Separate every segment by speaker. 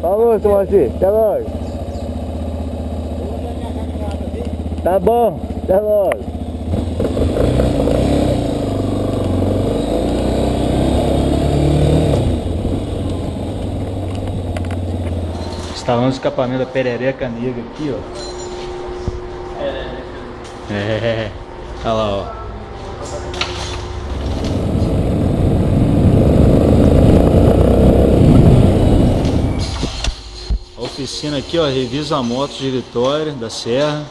Speaker 1: Falou, seu Moacir. Até logo. Tá bom. Até logo. Instalando o escapamento da perereca negra aqui, ó. É, olha lá, ó. A oficina aqui, ó, revisa a moto de Vitória, da Serra.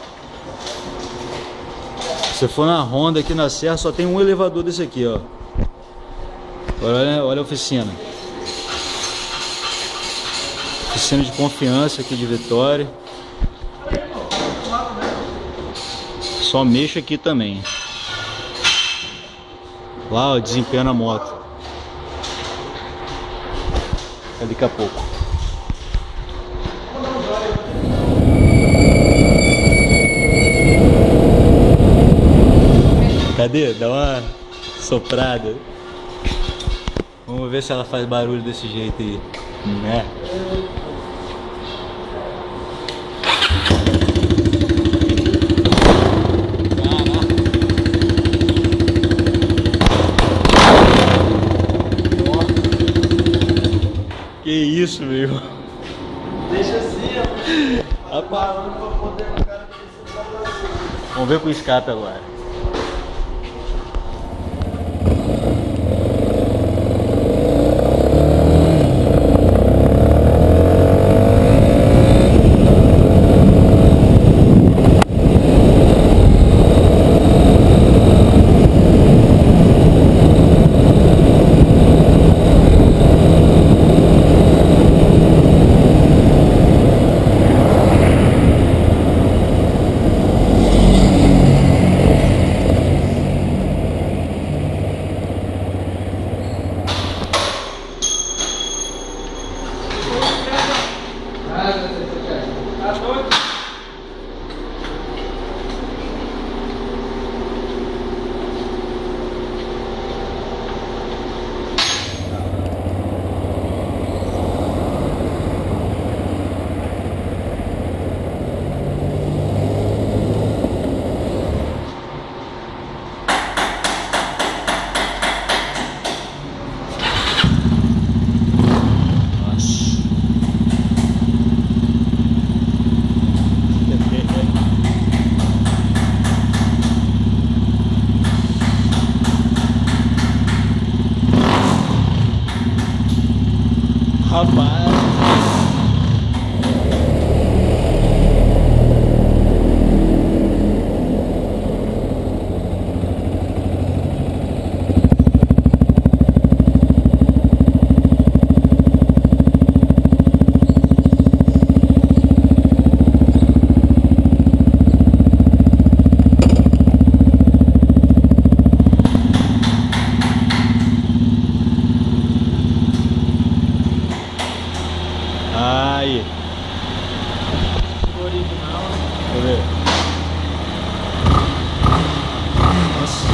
Speaker 1: Se for na Honda aqui na Serra, só tem um elevador desse aqui, ó. Olha a oficina. Oficina de confiança aqui de Vitória. Só mexo aqui também. Lá, ó, desempenha a moto. Daqui a pouco. Cadê? Dá uma soprada. Vamos ver se ela faz barulho desse jeito aí, né? Que isso, meu?
Speaker 2: Deixa assim, ó.
Speaker 1: Vamos ver com o escape agora. Rapaz. Aí.
Speaker 2: Original.
Speaker 1: Deixa eu ver. Nossa.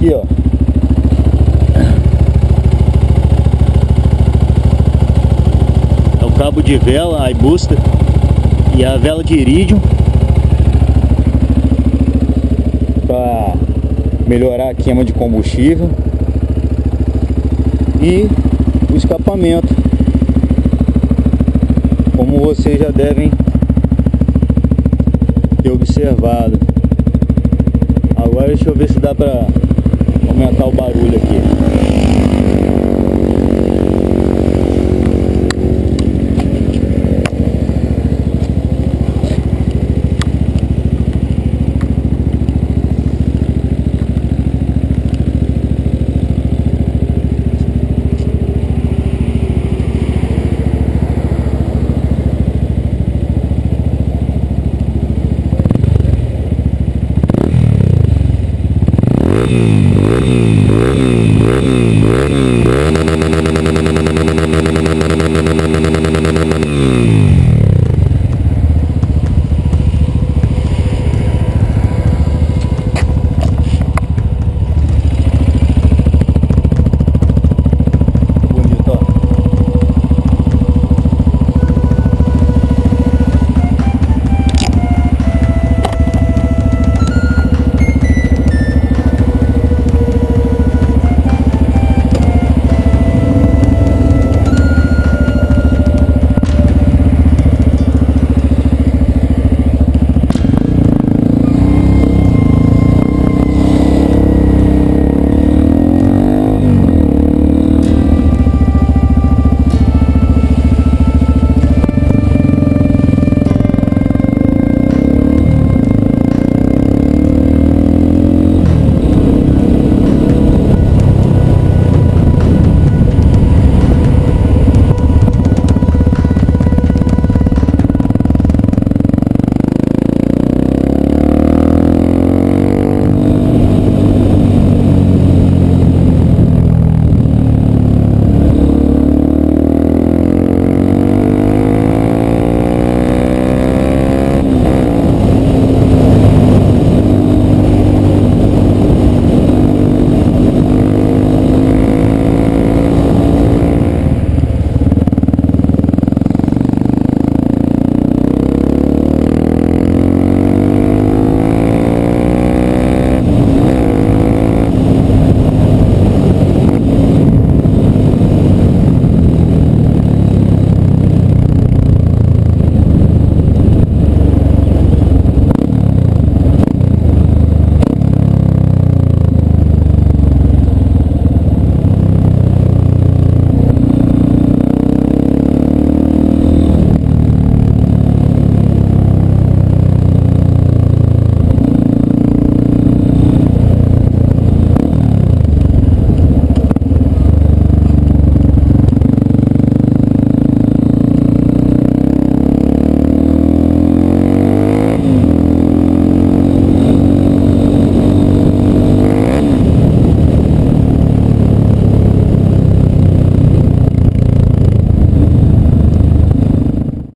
Speaker 3: aqui, ó. É o cabo de vela, a iBooster, e a vela de irídio para melhorar a queima de combustível, e o escapamento, como vocês já devem ter observado. Agora deixa eu ver se dá para aumentar o barulho aqui.